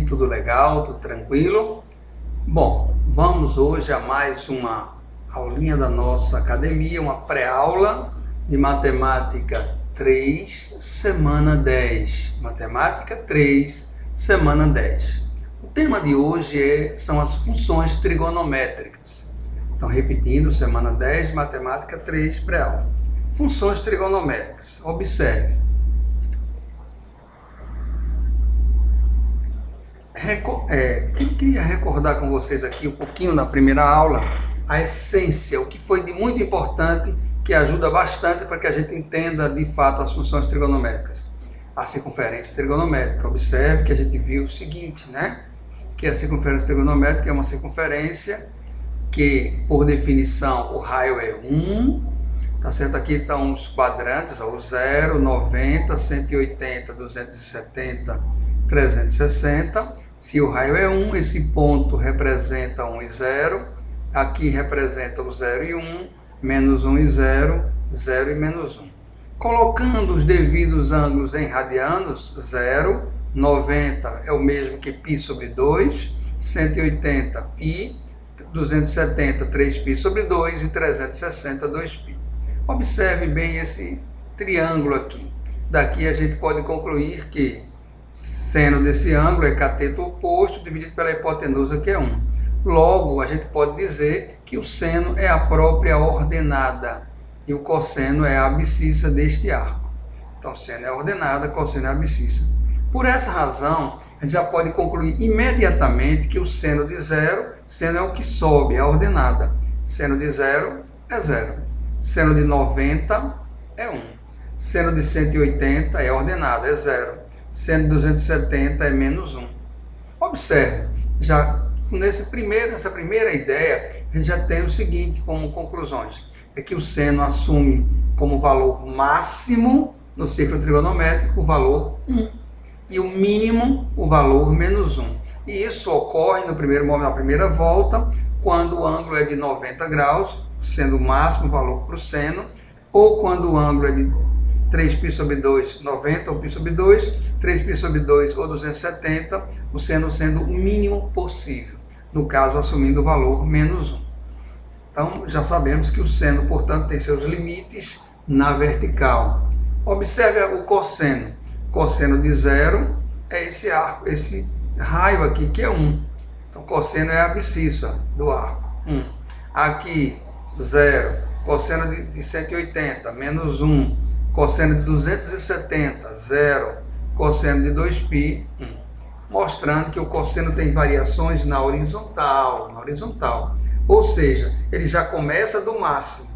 tudo legal, tudo tranquilo? Bom, vamos hoje a mais uma aulinha da nossa academia, uma pré-aula de Matemática 3, semana 10. Matemática 3, semana 10. O tema de hoje são as funções trigonométricas. Então, repetindo, semana 10, Matemática 3, pré-aula. Funções trigonométricas. Observe. Eu queria recordar com vocês aqui um pouquinho na primeira aula a essência, o que foi de muito importante, que ajuda bastante para que a gente entenda de fato as funções trigonométricas. A circunferência trigonométrica. Observe que a gente viu o seguinte, né? Que a circunferência trigonométrica é uma circunferência que, por definição, o raio é 1. Tá certo? Aqui estão os quadrantes, ó, o 0, 90, 180, 270, 360. Se o raio é 1, esse ponto representa 1 e 0. Aqui representa o 0 e 1, menos 1 e 0, 0 e menos 1. Colocando os devidos ângulos em radianos, 0, 90 é o mesmo que π sobre 2, 180 π, 270 3π sobre 2 e 360 2π. Observe bem esse triângulo aqui. Daqui a gente pode concluir que seno desse ângulo é cateto oposto dividido pela hipotenusa, que é 1. Logo, a gente pode dizer que o seno é a própria ordenada e o cosseno é a abscissa deste arco. Então, seno é a ordenada, cosseno é a abscissa. Por essa razão, a gente já pode concluir imediatamente que o seno de 0, seno é o que sobe, é a ordenada. Seno de 0 é 0. Seno de 90 é 1. Seno de 180 é ordenada, é 0. Seno de 270 é menos 1. Observe, já nessa primeira ideia, a gente já tem o seguinte como conclusões. É que o seno assume como valor máximo no círculo trigonométrico o valor 1. E o mínimo o valor menos 1. E isso ocorre na primeira volta, quando o ângulo é de 90 graus, sendo o máximo valor para o seno, ou quando o ângulo é de 3π sobre 2, 90 ou π sobre 2, 3π sobre 2 ou 270, o seno sendo o mínimo possível, no caso assumindo o valor menos 1. Então já sabemos que o seno, portanto, tem seus limites na vertical. Observe o cosseno. Cosseno de 0 é esse arco, esse raio aqui que é 1. Então cosseno é a abscissa do arco, 1. Aqui 0, cosseno de 180, menos 1. Cosseno de 270, 0. Cosseno de 2π, 1. Mostrando que o cosseno tem variações na horizontal. Ou seja, ele já começa do máximo.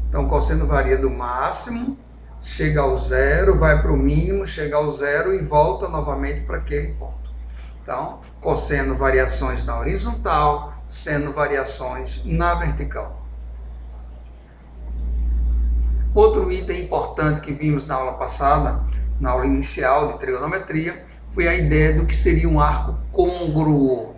Então, o cosseno varia do máximo, chega ao 0, vai para o mínimo, chega ao 0 e volta novamente para aquele ponto. Então, cosseno variações na horizontal, seno variações na vertical. Outro item importante que vimos na aula passada, na aula inicial de trigonometria, foi a ideia do que seria um arco côngruo.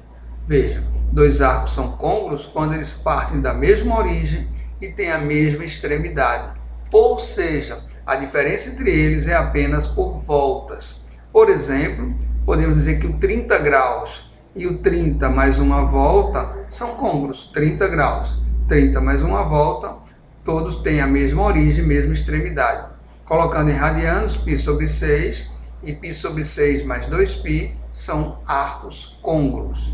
Veja, dois arcos são côngruos quando eles partem da mesma origem e têm a mesma extremidade. Ou seja, a diferença entre eles é apenas por voltas. Por exemplo, podemos dizer que o 30 graus e o 30 mais uma volta são côngruos. 30 graus, 30 mais uma volta, todos têm a mesma origem, mesma extremidade. Colocando em radianos, π sobre 6 e π sobre 6 mais 2π são arcos côngruos.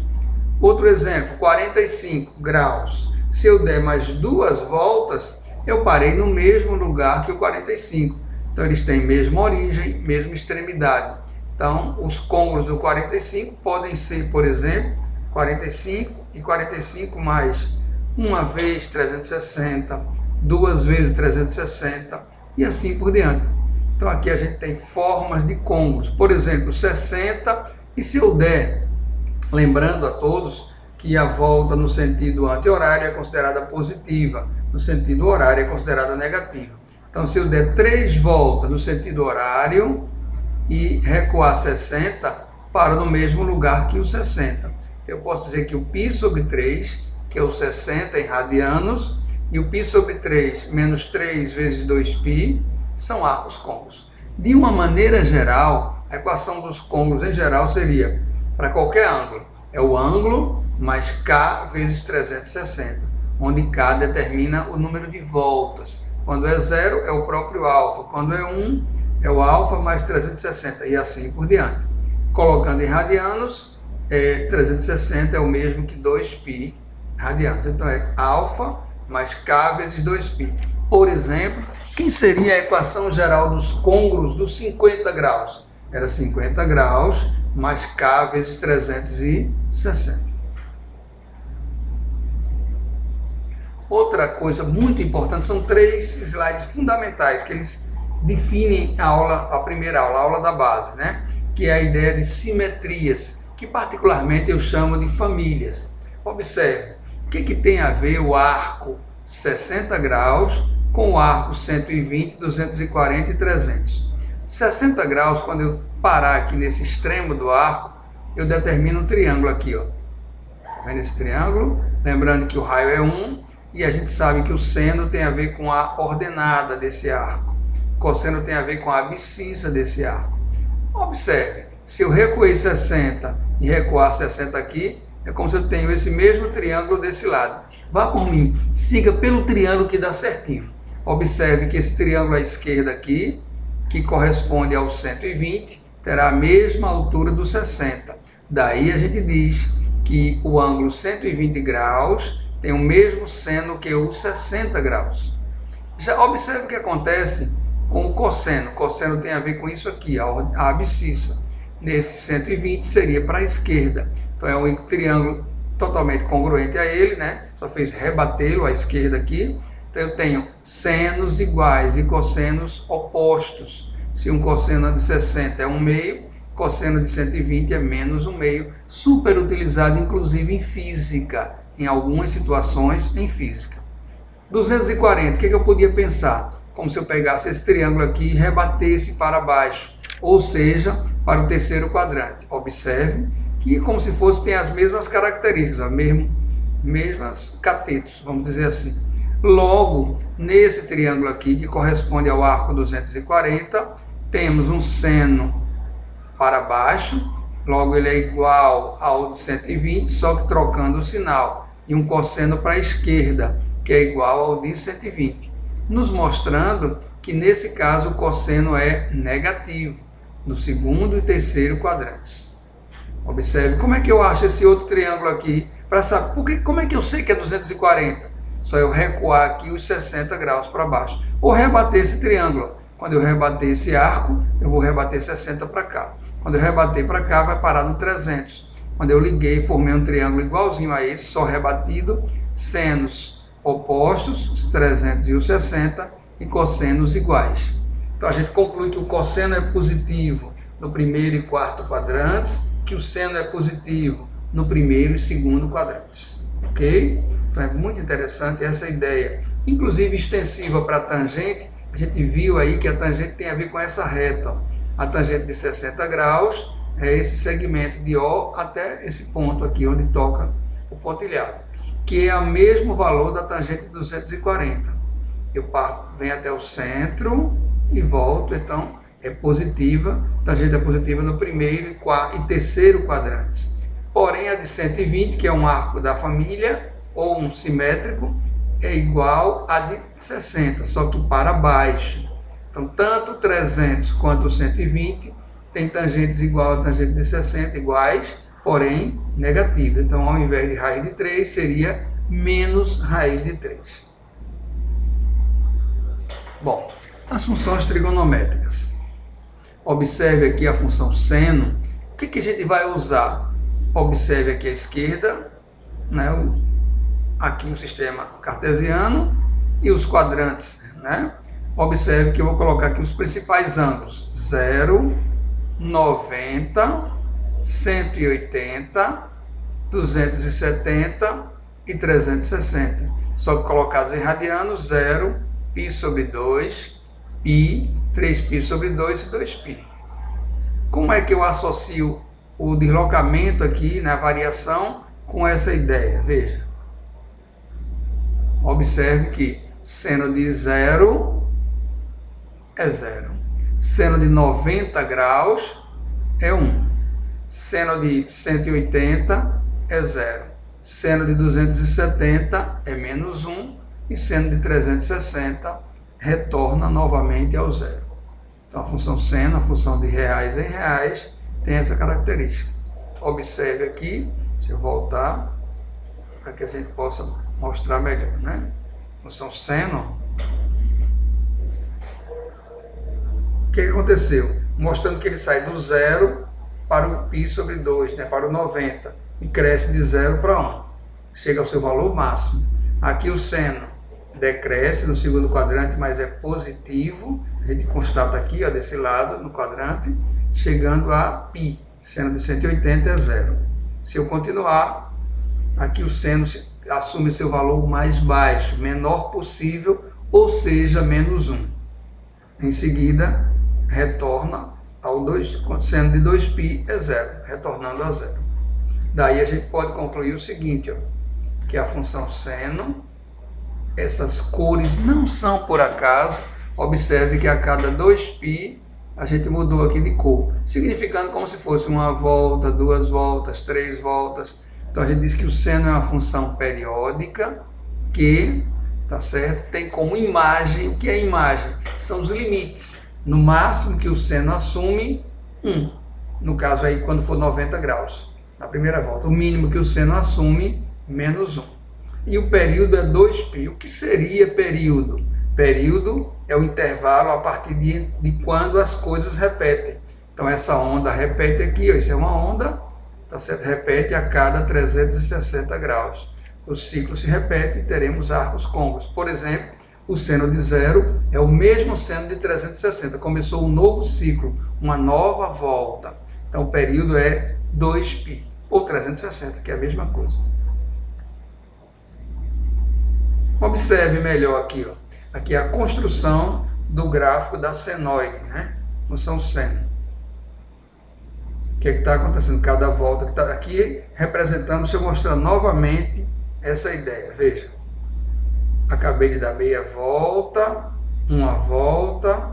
Outro exemplo, 45 graus. Se eu der mais duas voltas, eu parei no mesmo lugar que o 45. Então, eles têm mesma origem, mesma extremidade. Então, os côngruos do 45 podem ser, por exemplo, 45 e 45 mais uma vez 360, duas vezes 360 e assim por diante. Então aqui a gente tem formas de côngruos. Por exemplo, 60, e se eu der, lembrando a todos que a volta no sentido anti-horário é considerada positiva, no sentido horário é considerada negativa. Então se eu der 3 voltas no sentido horário e recuar 60, paro no mesmo lugar que o 60. Então, eu posso dizer que o π sobre 3, que é o 60 em radianos, e o π sobre 3 menos 3 vezes 2π são arcos côngruos. De uma maneira geral, a equação dos côngruos em geral seria para qualquer ângulo. É o ângulo mais K vezes 360, onde K determina o número de voltas. Quando é 0, é o próprio alfa. Quando é 1, é o alfa mais 360, e assim por diante. Colocando em radianos, 360 é o mesmo que 2π radianos. Então é alfa mais K vezes 2π. Por exemplo, quem seria a equação geral dos côngruos dos 50 graus? Era 50 graus mais K vezes 360. Outra coisa muito importante, são 3 slides fundamentais que eles definem a primeira aula, a aula da base, né? Que é a ideia de simetrias, que particularmente eu chamo de famílias. Observe, o que tem a ver o arco 60 graus com o arco 120, 240 e 300? 60 graus, quando eu parar aqui nesse extremo do arco, eu determino um triângulo aqui, ó. Tá vendo esse triângulo? Lembrando que o raio é 1, e a gente sabe que o seno tem a ver com a ordenada desse arco. O cosseno tem a ver com a abscissa desse arco. Observe, se eu recuei 60 e recuar 60 aqui, é como se eu tenho esse mesmo triângulo desse lado. Vá por mim, siga pelo triângulo que dá certinho. Observe que esse triângulo à esquerda aqui, que corresponde ao 120, terá a mesma altura do 60. Daí a gente diz que o ângulo 120 graus tem o mesmo seno que o 60 graus. Já observe o que acontece com o cosseno. O cosseno tem a ver com isso aqui, a abscissa. Nesse 120 seria para a esquerda. Então é um triângulo totalmente congruente a ele, né? Só fez rebatê-lo à esquerda aqui. Então eu tenho senos iguais e cossenos opostos. Se um cosseno de 60 é 1/2, cosseno de 120 é menos 1/2. Super utilizado inclusive em física, em algumas situações em física. 240, o que eu podia pensar? Como se eu pegasse esse triângulo aqui e rebatesse para baixo, ou seja, para o terceiro quadrante. Observe que como se fosse, tem as mesmas características, mesmas catetos, vamos dizer assim. Logo, nesse triângulo aqui, que corresponde ao arco 240, temos um seno para baixo, logo ele é igual ao de 120, só que trocando o sinal, e um cosseno para a esquerda, que é igual ao de 120, nos mostrando que nesse caso o cosseno é negativo, no segundo e terceiro quadrantes. Observe como é que eu acho esse outro triângulo aqui, para saber, como é que eu sei que é 240? Só eu recuar aqui os 60 graus para baixo, ou rebater esse triângulo. Quando eu rebater esse arco, eu vou rebater 60 para cá. Quando eu rebater para cá, vai parar no 300. Quando eu liguei, formei um triângulo igualzinho a esse, só rebatido, senos opostos, os 300 e os 60, e cossenos iguais. Então a gente conclui que o cosseno é positivo no primeiro e quarto quadrantes, que o seno é positivo no primeiro e segundo quadrantes. Ok? Então é muito interessante essa ideia, inclusive extensiva para a tangente. A gente viu aí que a tangente tem a ver com essa reta. A tangente de 60 graus é esse segmento de O até esse ponto aqui, onde toca o pontilhado, que é o mesmo valor da tangente de 240. Eu parto, venho até o centro e volto, então é positiva, a tangente é positiva no primeiro e terceiro quadrantes. Porém, a de 120, que é um arco da família, ou um simétrico, é igual a de 60, só que para baixo. Então, tanto o 300 quanto o 120 tem tangentes igual a tangente de 60, iguais, porém negativas. Então, ao invés de raiz de 3, seria menos raiz de 3. Bom, as funções trigonométricas. Observe aqui a função seno. O que a gente vai usar? Observe aqui à esquerda, né, aqui o sistema cartesiano e os quadrantes, né? Observe que eu vou colocar aqui os principais ângulos: 0, 90, 180, 270 e 360. Só que colocados em radianos: 0, π sobre 2, π, 3π sobre 2 e 2π. Como é que eu associo o deslocamento aqui, na variação, com essa ideia? Veja. Observe que seno de 0 é 0. Seno de 90 graus é 1. Seno de 180 é 0. Seno de 270 é menos 1. E seno de 360 retorna novamente ao 0. Então, a função seno, a função de reais em reais, tem essa característica. Observe aqui, deixa eu voltar, para que a gente possa mostrar melhor, né? Função seno. O que aconteceu? Mostrando que ele sai do 0 para o π sobre 2, né? Para o 90, e cresce de 0 para 1. Chega ao seu valor máximo. Aqui o seno decresce no segundo quadrante, mas é positivo. A gente constata aqui, ó, desse lado, no quadrante, chegando a π. Seno de 180 é 0. Se eu continuar, aqui o seno assume seu valor mais baixo, menor possível, ou seja, menos 1. Em seguida, retorna ao 2, seno de 2π é 0, retornando a 0. Daí a gente pode concluir o seguinte, ó, que a função seno, essas cores não são por acaso. Observe que a cada 2π a gente mudou aqui de cor, significando como se fosse uma volta, 2 voltas, 3 voltas. Então a gente diz que o seno é uma função periódica que, tá certo, tem como imagem, o que é imagem? São os limites. No máximo que o seno assume, 1. No caso aí, quando for 90 graus, na primeira volta. O mínimo que o seno assume, menos 1. E o período é 2π. O que seria período? Período é o intervalo a partir de quando as coisas repetem. Então essa onda repete aqui, ó, isso é uma onda, tá certo? Repete a cada 360 graus. O ciclo se repete e teremos arcos côncavos. Por exemplo, o seno de 0 é o mesmo seno de 360. Começou um novo ciclo, uma nova volta. Então o período é 2π, ou 360, que é a mesma coisa. Observe melhor aqui, ó. Aqui é a construção do gráfico da senoide, né? Função seno. O que está acontecendo? Cada volta que está aqui representando, deixa eu mostrar novamente essa ideia. Veja, acabei de dar meia volta, uma volta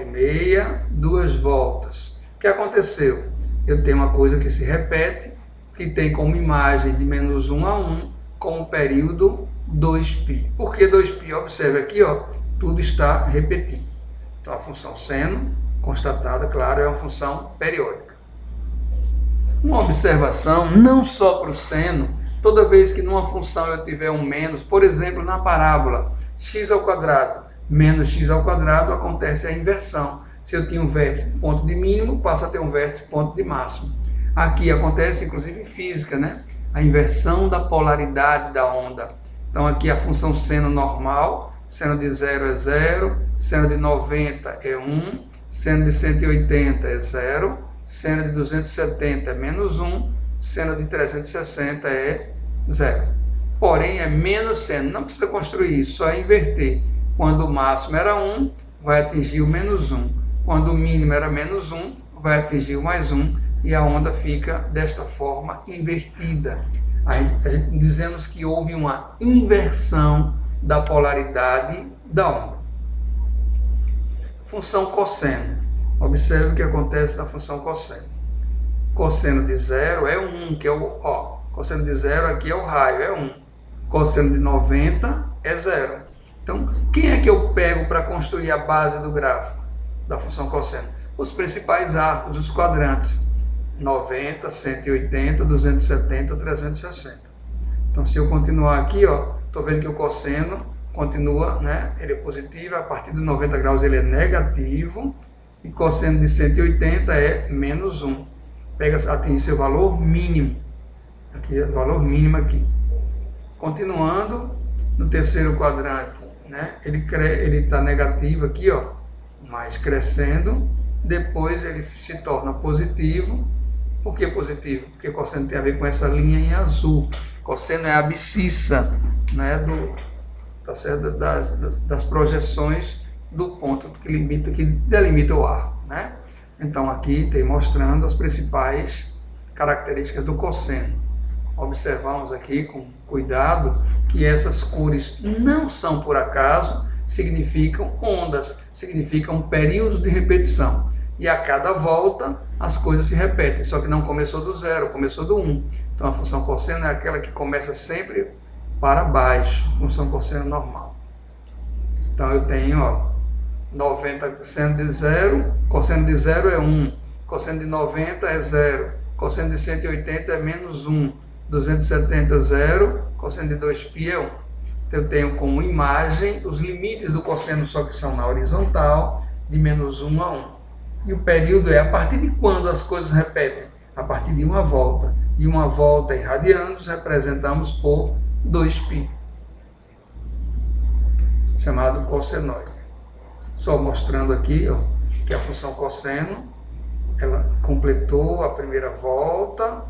e meia, 2 voltas. O que aconteceu? Eu tenho uma coisa que se repete, que tem como imagem de menos 1 a 1, com o período 2π. Por que 2π? Observe aqui, ó, tudo está repetido. Então a função seno, constatada, claro, é uma função periódica. Uma observação, não só para o seno, toda vez que numa função eu tiver um menos, por exemplo, na parábola x² menos x², acontece a inversão. Se eu tinha um vértice ponto de mínimo, passa a ter um vértice ponto de máximo. Aqui acontece, inclusive em física, né? A inversão da polaridade da onda. Então aqui a função seno normal, seno de 0 é 0, seno de 90 é 1, seno de 180 é 0, seno de 270 é menos 1, seno de 360 é 0. Porém é menos seno, não precisa construir isso, só é inverter. Quando o máximo era 1, vai atingir o menos 1. Quando o mínimo era menos 1, vai atingir o mais 1, e a onda fica desta forma invertida. A gente dizemos que houve uma inversão da polaridade da onda. Função cosseno. Observe o que acontece na função cosseno. Cosseno de 0 é 1, que é o... Ó, cosseno de 0 aqui é o raio, é 1. Cosseno de 90 é 0. Então, quem é que eu pego para construir a base do gráfico da função cosseno? Os principais arcos, os quadrantes. 90, 180, 270, 360. Então, se eu continuar aqui, ó, estou vendo que o cosseno continua, né? Ele é positivo, a partir de 90 graus ele é negativo, e cosseno de 180 é menos 1. Atinge seu valor mínimo. Aqui é o valor mínimo aqui. Continuando, no terceiro quadrante, né? Ele está negativo aqui, ó, mas crescendo. Depois ele se torna positivo. Por que positivo? Porque cosseno tem a ver com essa linha em azul. Cosseno é a abscissa, né, tá certo? Das projeções do ponto que delimita o arco, né? Então aqui tem mostrando as principais características do cosseno. Observamos aqui com cuidado que essas cores não são por acaso, significam ondas, significam períodos de repetição. E a cada volta as coisas se repetem, só que não começou do zero, começou do 1. Então a função cosseno é aquela que começa sempre para baixo, função cosseno normal. Então eu tenho, ó, 90 cosseno de 0, cosseno de 0 é 1, cosseno de 90 é 0, cosseno de 180 é menos 1, 270 0, cosseno de 2π é 1. Então eu tenho como imagem os limites do cosseno, só que são na horizontal, de menos 1 a 1. E o período é a partir de quando as coisas repetem? A partir de uma volta. E uma volta em radianos representamos por 2π, chamado cossenoide. Só mostrando aqui, ó, que a função cosseno, ela completou a primeira volta,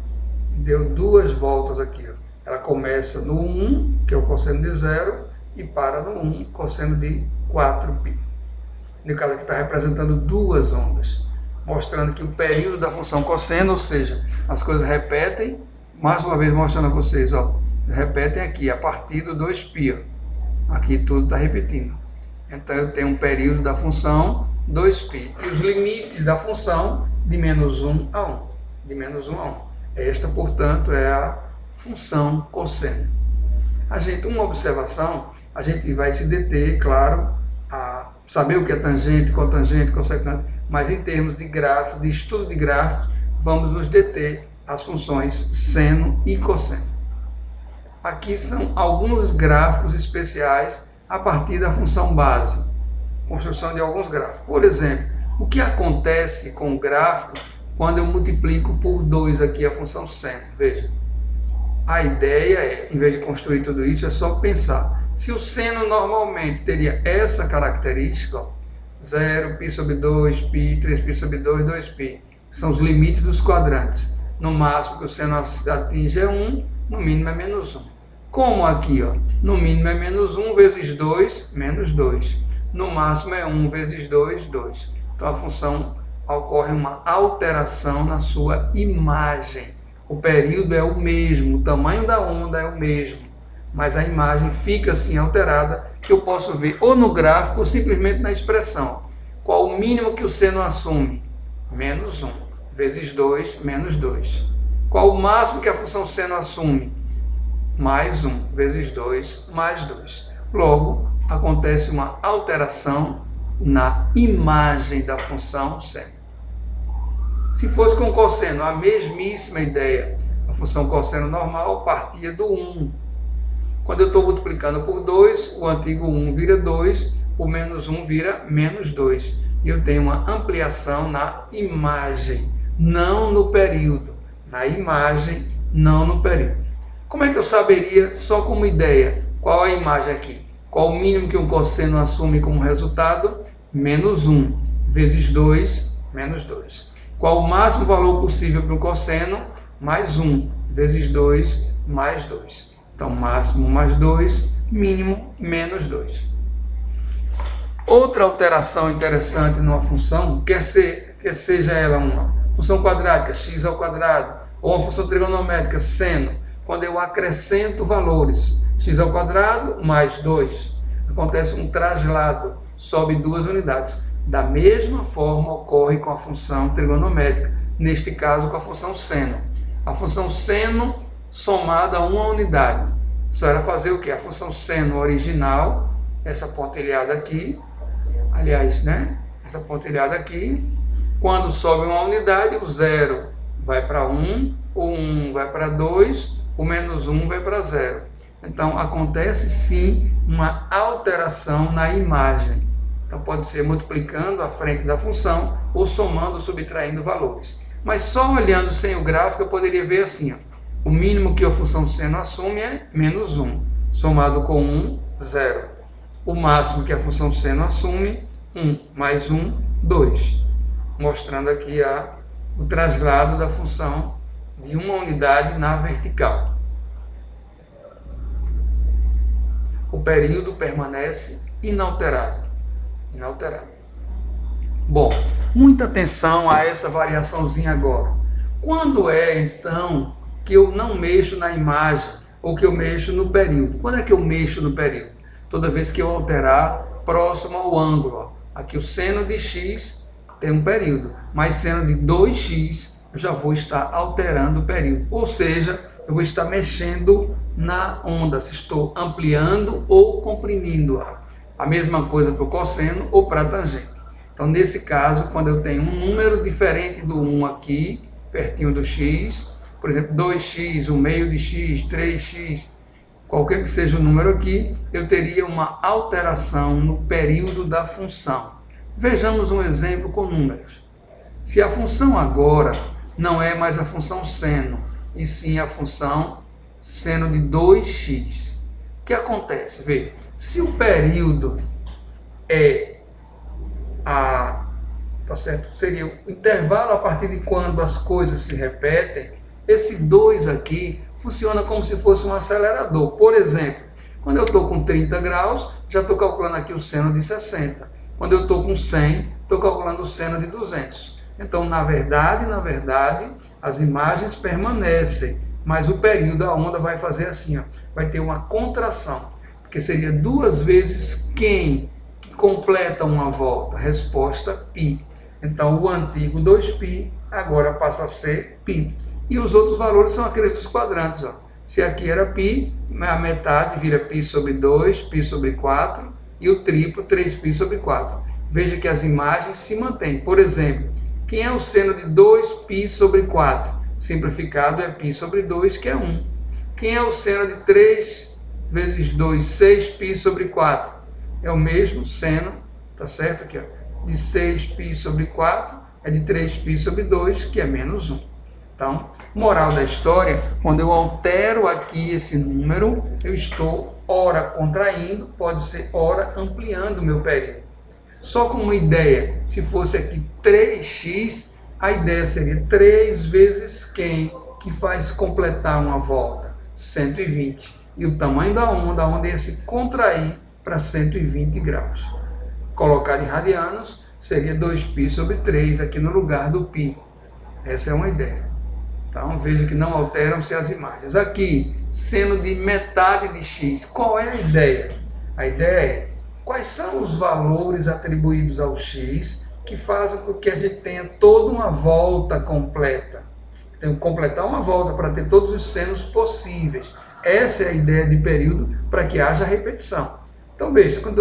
deu 2 voltas aqui, ó. Ela começa no 1, que é o cosseno de 0, e para no 1, cosseno de 4π. No caso aqui está representando 2 ondas, mostrando que o período da função cosseno, ou seja, as coisas repetem, mais uma vez mostrando a vocês, ó, repetem aqui, a partir do 2π, ó. Aqui tudo está repetindo. Então eu tenho um período da função 2π, e os limites da função de menos 1 a 1, de menos 1 a 1. Esta, portanto, é a função cosseno. Uma observação, a gente vai se deter, claro, a saber o que é tangente, cotangente, cossecante, mas em termos de gráfico, de estudo de gráficos, vamos nos deter às funções seno e cosseno. Aqui são alguns gráficos especiais a partir da função base, construção de alguns gráficos. Por exemplo, o que acontece com o gráfico quando eu multiplico por 2 aqui a função seno? Veja, a ideia é, em vez de construir tudo isso, é só pensar. Se o seno normalmente teria essa característica, ó, 0, π sobre 2, π, 3π sobre 2, 2π, que são os limites dos quadrantes. No máximo que o seno atinge é 1, no mínimo é menos 1. Como aqui, ó, no mínimo é menos 1 vezes 2, menos 2. No máximo é 1 vezes 2, 2. Então a função ocorre uma alteração na sua imagem. O período é o mesmo, o tamanho da onda é o mesmo, mas a imagem fica assim alterada, que eu posso ver ou no gráfico ou simplesmente na expressão. Qual o mínimo que o seno assume? Menos 1 vezes 2, menos 2. Qual o máximo que a função seno assume? Mais 1 vezes 2, mais 2. Logo, acontece uma alteração na imagem da função seno. Se fosse com cosseno, a mesmíssima ideia. A função cosseno normal partia do 1. Quando eu estou multiplicando por 2, o antigo 1 vira 2, o menos 1 vira menos 2. E eu tenho uma ampliação na imagem, não no período. Na imagem, não no período. Como é que eu saberia, só como ideia, qual a imagem aqui? Qual o mínimo que um cosseno assume como resultado? Menos 1 vezes 2, menos 2. Qual o máximo valor possível para o cosseno? Mais 1 vezes 2, mais 2. Então, máximo mais 2, mínimo menos 2. Outra alteração interessante numa função, quer seja ela uma função quadrática, x ao quadrado, ou uma função trigonométrica, seno, quando eu acrescento valores, x ao quadrado mais 2, acontece um traslado, sobe 2 unidades. Da mesma forma ocorre com a função trigonométrica, neste caso com a função seno. A função seno somada a uma unidade. Só era fazer o quê? A função seno original, essa pontilhada aqui, aliás, né? Essa pontilhada aqui, quando sobe uma unidade, o 0 vai para 1, o 1 vai para 2, o menos 1 vai para 0. Então, acontece sim uma alteração na imagem. Então, pode ser multiplicando a frente da função ou somando ou subtraindo valores. Mas só olhando sem o gráfico, eu poderia ver assim, ó, o mínimo que a função seno assume é menos 1, somado com 1, 0. O máximo que a função seno assume, 1 mais 1, 2. Mostrando aqui o traslado da função de uma unidade na vertical. O período permanece inalterado. Bom, muita atenção a essa variaçãozinha agora. Quando é, então, que eu não mexo na imagem ou que eu mexo no período? Quando é que eu mexo no período? Toda vez que eu alterar próximo ao ângulo. Ó. Aqui o seno de x tem um período, mas seno de 2x, eu já vou estar alterando o período. Ou seja, eu vou estar mexendo na onda, se estou ampliando ou comprimindo-a. A mesma coisa para o cosseno ou para a tangente. Então, nesse caso, quando eu tenho um número diferente do 1 aqui, pertinho do x, por exemplo, 2x, 1 meio de x, 3x, qualquer que seja o número aqui, eu teria uma alteração no período da função. Vejamos um exemplo com números. Se a função agora não é mais a função seno, e sim a função seno de 2x, o que acontece? Vê, se o período é tá certo? Seria o intervalo a partir de quando as coisas se repetem, esse 2 aqui funciona como se fosse um acelerador. Por exemplo, quando eu estou com 30 graus, já estou calculando aqui o seno de 60. Quando eu estou com 100, estou calculando o seno de 200. Então, na verdade, as imagens permanecem, mas o período da onda vai fazer assim, ó, vai ter uma contração, porque seria 2 vezes quem que completa uma volta? Resposta, π. Então, o antigo 2π agora passa a ser π. E os outros valores são aqueles dos quadrantes. Ó. Se aqui era π, a metade vira π sobre 2, π sobre 4, e o triplo, 3π sobre 4. Veja que as imagens se mantêm. Por exemplo, quem é o seno de 2π sobre 4? Simplificado é π sobre 2, que é 1. Quem é o seno de 3 vezes 2, 6π sobre 4? É o mesmo seno, tá certo? Aqui, ó, de 6π sobre 4 é de 3π sobre 2, que é menos 1. Então, moral da história, quando eu altero aqui esse número, eu estou ora contraindo, pode ser ora ampliando o meu período. Só como uma ideia, se fosse aqui 3x, a ideia seria 3 vezes quem que faz completar uma volta? 120. E o tamanho da onda ia se contrair para 120 graus. Colocar em radianos seria 2π sobre 3 aqui no lugar do π. Essa é uma ideia. Então, veja que não alteram-se as imagens. Aqui, seno de metade de x. Qual é a ideia? A ideia é quais são os valores atribuídos ao x que fazem com que a gente tenha toda uma volta completa. Tem que completar uma volta para ter todos os senos possíveis. Essa é a ideia de período para que haja repetição. Então, veja, quando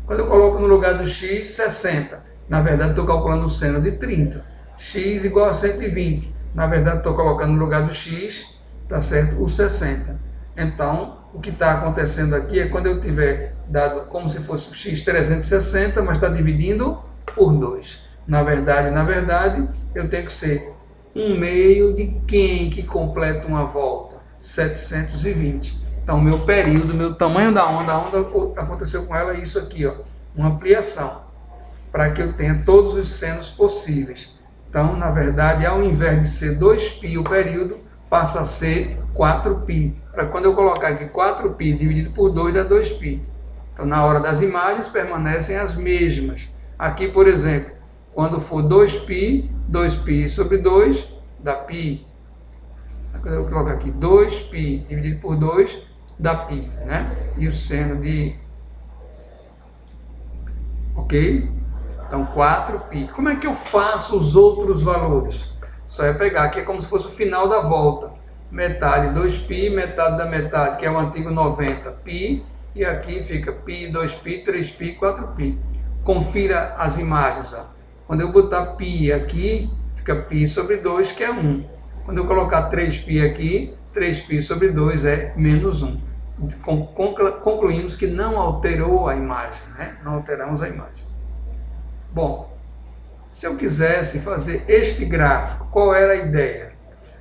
eu coloco no lugar do x 60, na verdade estou calculando o seno de 30. X igual a 120. Na verdade, estou colocando no lugar do x, tá certo? O 60. Então, o que está acontecendo aqui é quando eu tiver dado como se fosse o x 360, mas está dividindo por 2. Na verdade, eu tenho que ser 1 meio de quem que completa uma volta? 720. Então, meu período, meu tamanho da onda, aconteceu com ela isso aqui, ó, uma ampliação, para que eu tenha todos os senos possíveis. Então, na verdade, ao invés de ser 2π o período, passa a ser 4π. Para quando eu colocar aqui 4π dividido por 2, dá 2π. Então, na hora das imagens, permanecem as mesmas. Aqui, por exemplo, quando for 2π, 2π sobre 2, dá π. Quando eu colocar aqui 2π dividido por 2, dá π, né? E o seno de... Ok? Então, 4π. Como é que eu faço os outros valores? Só é pegar, aqui é como se fosse o final da volta. Metade 2π, metade da metade, que é o antigo 90π, e aqui fica π, 2π, 3π, 4π. Confira as imagens. Ó. Quando eu botar π aqui, fica π sobre 2, que é 1. Quando eu colocar 3π aqui, 3π sobre 2 é menos 1. Concluímos que não alterou a imagem, né? Não alteramos a imagem. Bom, se eu quisesse fazer este gráfico, qual era a ideia?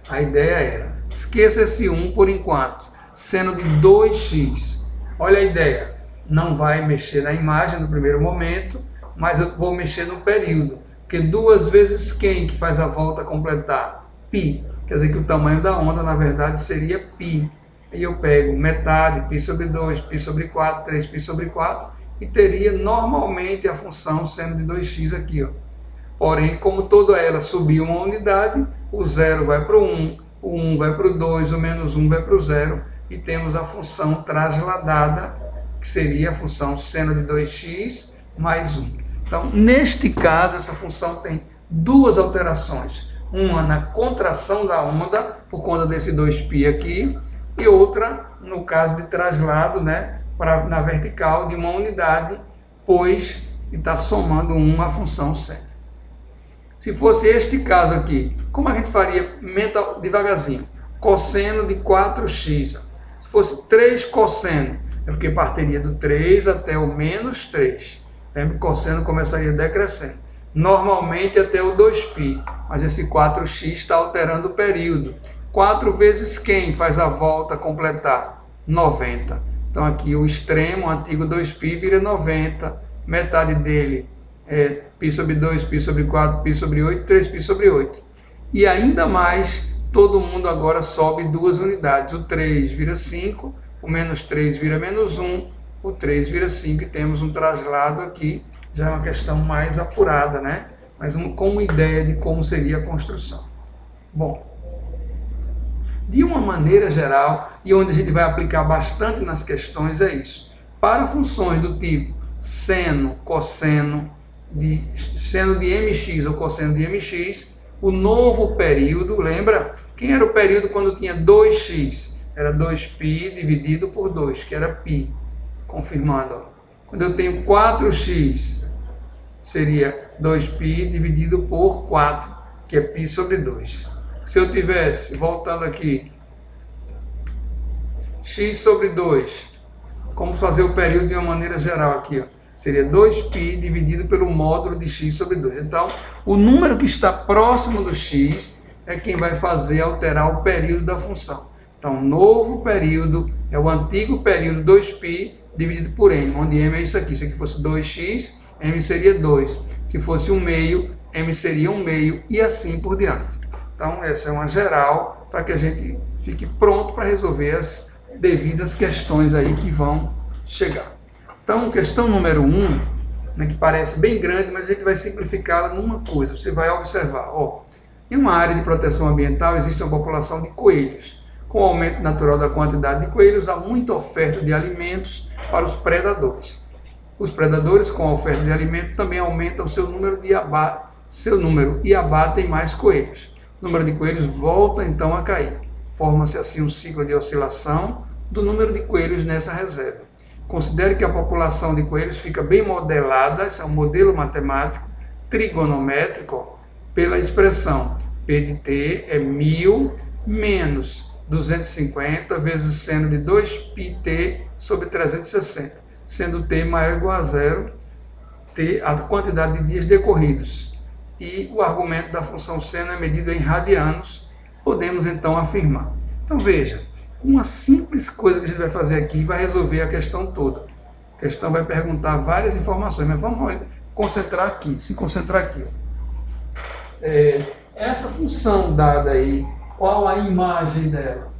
A ideia era, esqueça esse 1 por enquanto, seno de 2x. Olha a ideia, não vai mexer na imagem no primeiro momento, mas eu vou mexer no período. Porque 2 vezes quem que faz a volta completar? Π. Quer dizer que o tamanho da onda, na verdade, seria π. E eu pego metade, π sobre 2, π sobre 4, 3π sobre 4, e teria normalmente a função seno de 2x aqui. Ó. Porém, como toda ela subiu uma unidade, o 0 vai para o 1, o 1 vai para o 2, o menos 1 vai para o 0, e temos a função trasladada, que seria a função seno de 2x mais 1. Então, neste caso, essa função tem duas alterações. Uma na contração da onda, por conta desse 2π aqui, e outra no caso de traslado, né, na vertical de uma unidade, pois está somando uma função seno. Se fosse este caso aqui, como a gente faria devagarzinho? Cosseno de 4x. Se fosse 3 cosseno, é porque partiria do 3 até o menos 3. Lembra que o cosseno começaria decrescendo. Normalmente até o 2π, mas esse 4x está alterando o período. 4 vezes quem faz a volta completar? 90. Então aqui o extremo, o antigo 2π, vira 90. Metade dele é π sobre 2, π sobre 4, π sobre 8, 3π sobre 8. E ainda mais, todo mundo agora sobe 2 unidades. O 3 vira 5, o menos 3 vira menos 1, o 3 vira 5 e temos um traslado aqui. Já é uma questão mais apurada, né? Mas com uma ideia de como seria a construção. Bom, de uma maneira geral, e onde a gente vai aplicar bastante nas questões, é isso. Para funções do tipo seno, cosseno, seno de mx ou cosseno de mx, o novo período, lembra? Quem era o período quando tinha 2x? Era 2π dividido por 2, que era π. Confirmando, ó. Quando eu tenho 4x, seria 2π dividido por 4, que é π sobre 2. Se eu tivesse, voltando aqui, x sobre 2, como fazer o período de uma maneira geral aqui, ó, seria 2π dividido pelo módulo de x sobre 2. Então, o número que está próximo do x é quem vai fazer alterar o período da função. Então, o novo período é o antigo período 2π dividido por m, onde m é isso aqui. Se aqui fosse 2x, m seria 2. Se fosse 1/2, m seria 1/2 e assim por diante. Então, essa é uma geral para que a gente fique pronto para resolver as devidas questões aí que vão chegar. Então, questão número 1, né, que parece bem grande, mas a gente vai simplificá-la numa coisa. Você vai observar, ó, em uma área de proteção ambiental existe uma população de coelhos. Com o aumento natural da quantidade de coelhos, há muita oferta de alimentos para os predadores. Os predadores, com a oferta de alimento, também aumentam seu número e abatem mais coelhos. O número de coelhos volta então a cair. Forma-se assim um ciclo de oscilação do número de coelhos nessa reserva. Considere que a população de coelhos fica bem modelada, esse é um modelo matemático trigonométrico, ó, pela expressão P de T é 1000 menos 250 vezes seno de 2πt sobre 360, sendo t maior ou igual a zero, t a quantidade de dias decorridos. E o argumento da função seno é medido em radianos, podemos então afirmar. Então veja, uma simples coisa que a gente vai fazer aqui vai resolver a questão toda. A questão vai perguntar várias informações, mas vamos concentrar aqui, se concentrar aqui. Essa função dada aí, qual a imagem dela?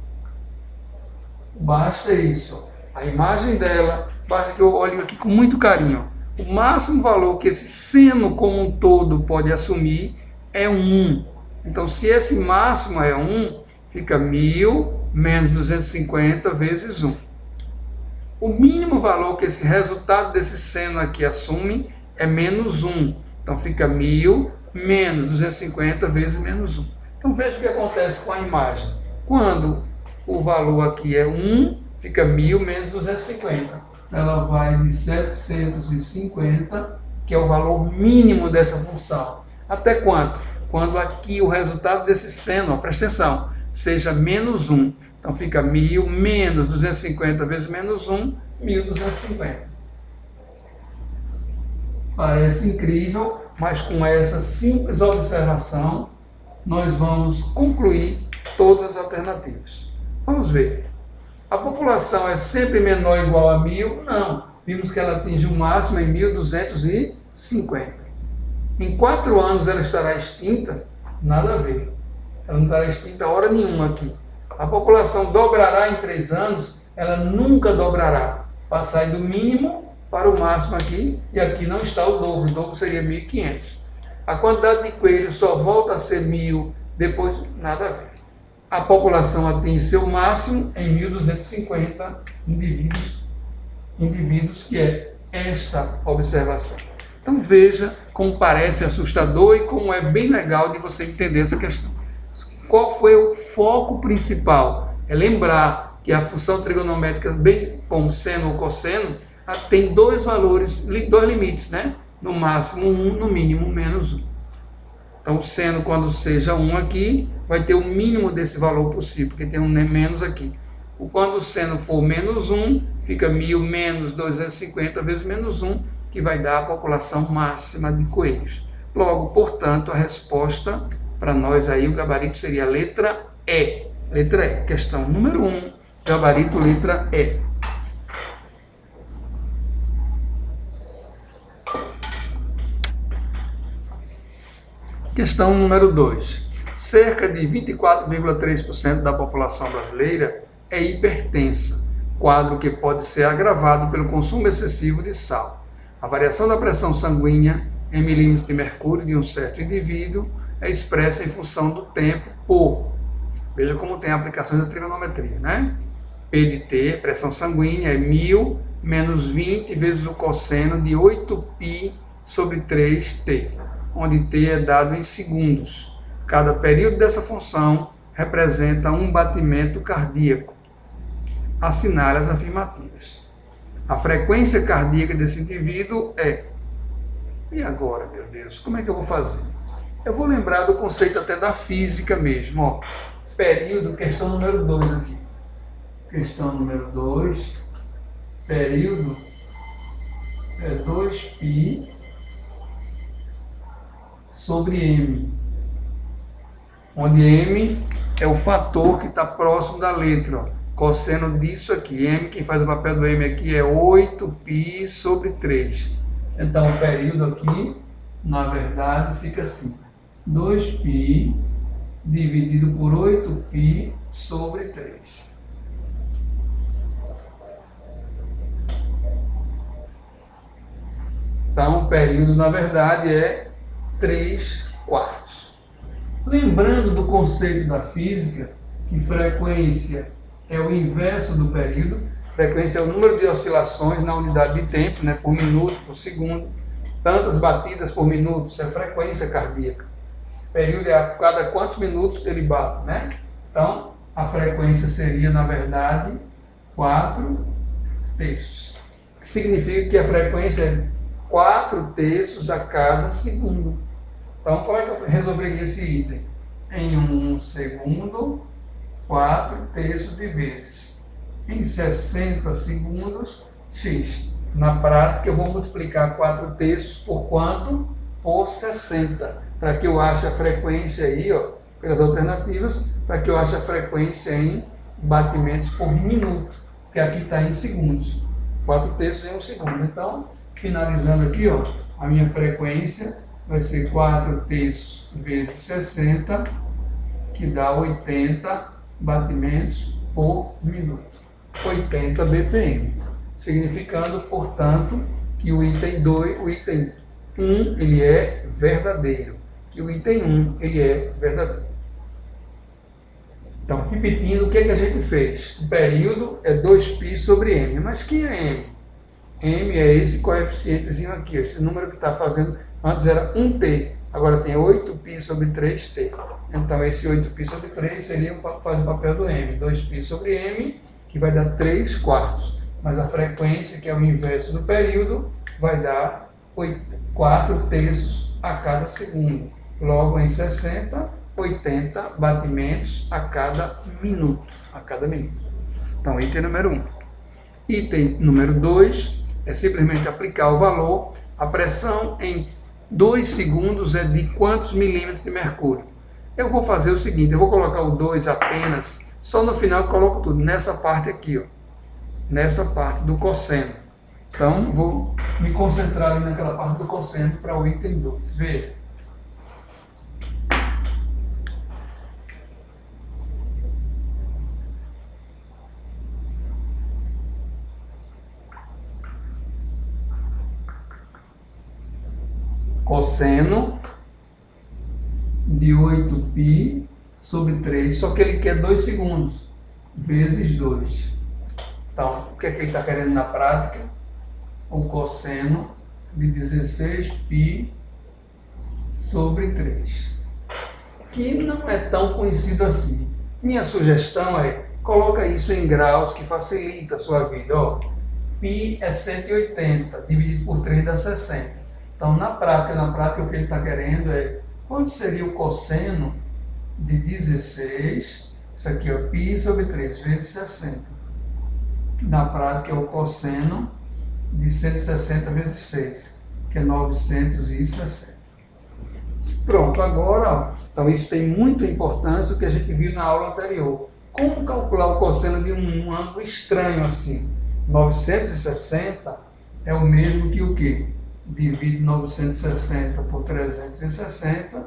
Basta isso. A imagem dela, basta que eu olhe aqui com muito carinho. O máximo valor que esse seno como um todo pode assumir é 1. Então, se esse máximo é 1, fica 1000 menos 250 vezes 1. O mínimo valor que esse resultado desse seno aqui assume é menos 1. Então, fica 1000 menos 250 vezes menos 1. Então, veja o que acontece com a imagem. Quando o valor aqui é 1, fica 1000 menos 250. Ela vai de 750, que é o valor mínimo dessa função. Até quanto? Quando aqui o resultado desse seno, ó, presta atenção, seja menos 1. Então, fica 1000 menos 250 vezes menos 1, 1250. Parece incrível, mas com essa simples observação, nós vamos concluir todas as alternativas. Vamos ver. A população é sempre menor ou igual a 1000? Não. Vimos que ela atinge o máximo em 1250. Em 4 anos ela estará extinta? Nada a ver. Ela não estará extinta hora nenhuma aqui. A população dobrará em 3 anos? Ela nunca dobrará. Passar do mínimo para o máximo aqui, e aqui não está o dobro seria 1500. A quantidade de coelhos só volta a ser 1000, depois nada a ver. A população atinge seu máximo em 1250 indivíduos, que é esta observação. Então veja como parece assustador e como é bem legal de você entender essa questão. Qual foi o foco principal? É lembrar que a função trigonométrica, bem como seno ou cosseno, tem dois valores, dois limites, né? No máximo 1, no mínimo menos 1. Então o seno, quando seja 1 aqui, vai ter o mínimo desse valor possível, porque tem um menos aqui. Quando o seno for menos 1, fica 1000 menos 250 vezes menos 1, que vai dar a população máxima de coelhos. Logo, portanto, a resposta para nós aí, o gabarito seria a letra E. Letra E. Questão número 1, gabarito letra E. Questão número 2. Cerca de 24,3% da população brasileira é hipertensa, quadro que pode ser agravado pelo consumo excessivo de sal. A variação da pressão sanguínea em milímetros de mercúrio de um certo indivíduo é expressa em função do tempo por... Veja como tem aplicações da trigonometria, né? P de T, pressão sanguínea, é 1000 menos 20 vezes o cosseno de 8π sobre 3t, onde t é dado em segundos. Cada período dessa função representa um batimento cardíaco. Assinale as afirmativas. A frequência cardíaca desse indivíduo é... E agora, meu Deus, como é que eu vou fazer? Eu vou lembrar do conceito até da física mesmo. Ó. Período, questão número 2 aqui. Questão número 2. Período é 2π sobre m. Onde m é o fator que está próximo da letra. Ó. Cosseno disso aqui. M, quem faz o papel do m aqui é 8π sobre 3. Então, o período aqui, na verdade, fica assim. 2π dividido por 8π sobre 3. Então, o período, na verdade, é 3/4. Lembrando do conceito da física, que frequência é o inverso do período. Frequência é o número de oscilações na unidade de tempo, né, por minuto, por segundo. Tantas batidas por minuto, isso é frequência cardíaca. Período é a cada quantos minutos ele bate, né? Então, a frequência seria, na verdade, 4/3. Significa que a frequência é 4/3 a cada segundo. Então, como é que eu resolveria esse item? Em 1 segundo, 4/3 de vezes. Em 60 segundos, x. Na prática, eu vou multiplicar 4/3 por quanto? Por 60. Para que eu ache a frequência aí, ó, pelas alternativas, para que eu ache a frequência em batimentos por minuto, que aqui está em segundos. 4/3 em 1 segundo. Então, finalizando aqui, ó, a minha frequência vai ser 4/3 vezes 60, que dá 80 batimentos por minuto. 80 BPM. Significando, portanto, que o item 1 ele é verdadeiro. Que o item 1 ele é verdadeiro. Então, repetindo, o que é que a gente fez? O período é 2π sobre m. Mas quem é m? M é esse coeficientezinho aqui, esse número que está fazendo, antes era 1t, agora tem 8π sobre 3t. Então, esse 8π sobre 3 seria faz o papel do m, 2π sobre m, que vai dar 3/4. Mas a frequência, que é o inverso do período, vai dar 4/3 a cada segundo. Logo, em 60, 80 batimentos a cada minuto. Então, item número 1. Item número 2 é simplesmente aplicar o valor. A pressão em 2 segundos é de quantos milímetros de mercúrio? Eu vou fazer o seguinte, eu vou colocar o 2 apenas, só no final eu coloco tudo, nessa parte aqui, ó, nessa parte do cosseno. Então, vou me concentrar ali naquela parte do cosseno para o item 2. Veja. Cosseno de 8π sobre 3, só que ele quer 2 segundos, vezes 2. Então, o que é que ele está querendo na prática? O cosseno de 16π sobre 3, que não é tão conhecido assim. Minha sugestão é, coloca isso em graus que facilita a sua vida. Ó, π é 180, dividido por 3 dá 60. Então, na prática o que ele está querendo é, quanto seria o cosseno de 16, isso aqui é π sobre 3 vezes 60. Na prática é o cosseno de 160 vezes 6, que é 960. Pronto, agora, ó, então isso tem muita importância, o que a gente viu na aula anterior. Como calcular o cosseno de um ângulo estranho assim? 960 é o mesmo que o quê? Divide 960 por 360,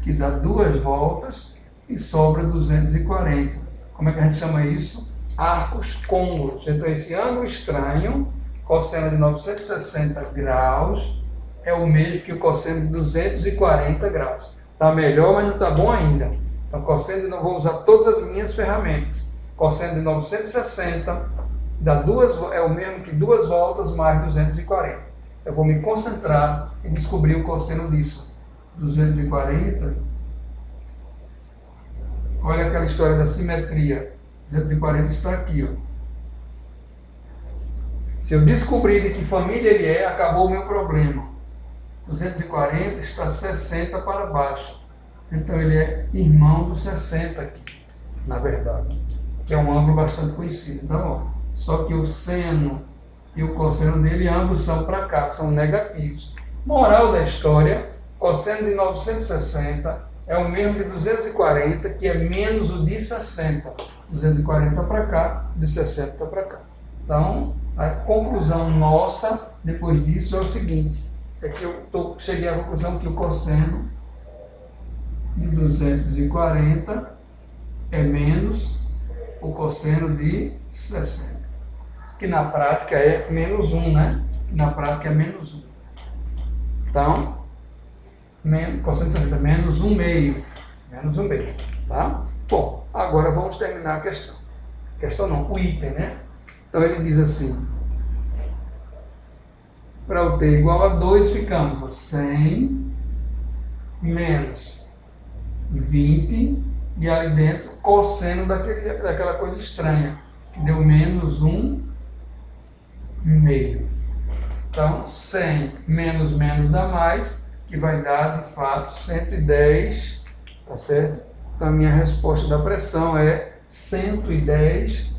que dá 2 voltas, e sobra 240. Como é que a gente chama isso? Arcos côncavos. Então esse ângulo estranho, cosseno de 960 graus, é o mesmo que o cosseno de 240 graus. Está melhor, mas não está bom ainda. Então, cosseno de, vou usar todas as minhas ferramentas. Cosseno de 960 dá é o mesmo que 2 voltas mais 240. Eu vou me concentrar em descobrir o cosseno disso. 240. Olha aquela história da simetria. 240 está aqui, ó. Se eu descobrir de que família ele é, acabou o meu problema. 240 está 60 para baixo. Então ele é irmão do 60 aqui, na verdade. Que é um ângulo bastante conhecido. Então, ó, só que o seno e o cosseno dele, ambos são para cá, são negativos. Moral da história, cosseno de 960 é o mesmo de 240, que é menos o de 60. 240 para cá, de 60 para cá. Então, a conclusão nossa, depois disso, é o seguinte. É que eu cheguei à conclusão que o cosseno de 240 é menos o cosseno de 60. Que na prática é menos 1, né? Na prática é menos 1. Então, cosseno de 60 é menos 1 meio. Menos 1 meio, tá? Bom, agora vamos terminar a questão. Questão não, o item, né? Então ele diz assim, para o t igual a 2, ficamos ó, 100 menos 20, e ali dentro, cosseno daquela coisa estranha, que deu menos 1 meio. Então, 100 menos menos dá mais, que vai dar, de fato, 110, tá certo? Então, a minha resposta da pressão é 110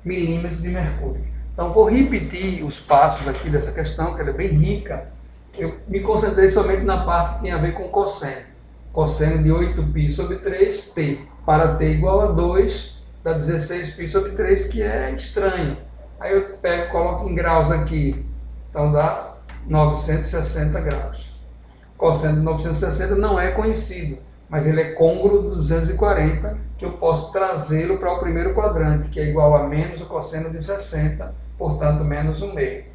milímetros de mercúrio. Então, vou repetir os passos aqui dessa questão, que ela é bem rica. Eu me concentrei somente na parte que tem a ver com cosseno. Cosseno de 8π sobre 3, t. Para t igual a 2, dá 16π sobre 3, que é estranho. Aí eu pego, coloco em graus aqui. Então, dá 960 graus. Cosseno de 960 não é conhecido, mas ele é côngruo de 240, que eu posso trazê-lo para o primeiro quadrante, que é igual a menos o cosseno de 60, portanto, menos 1 meio.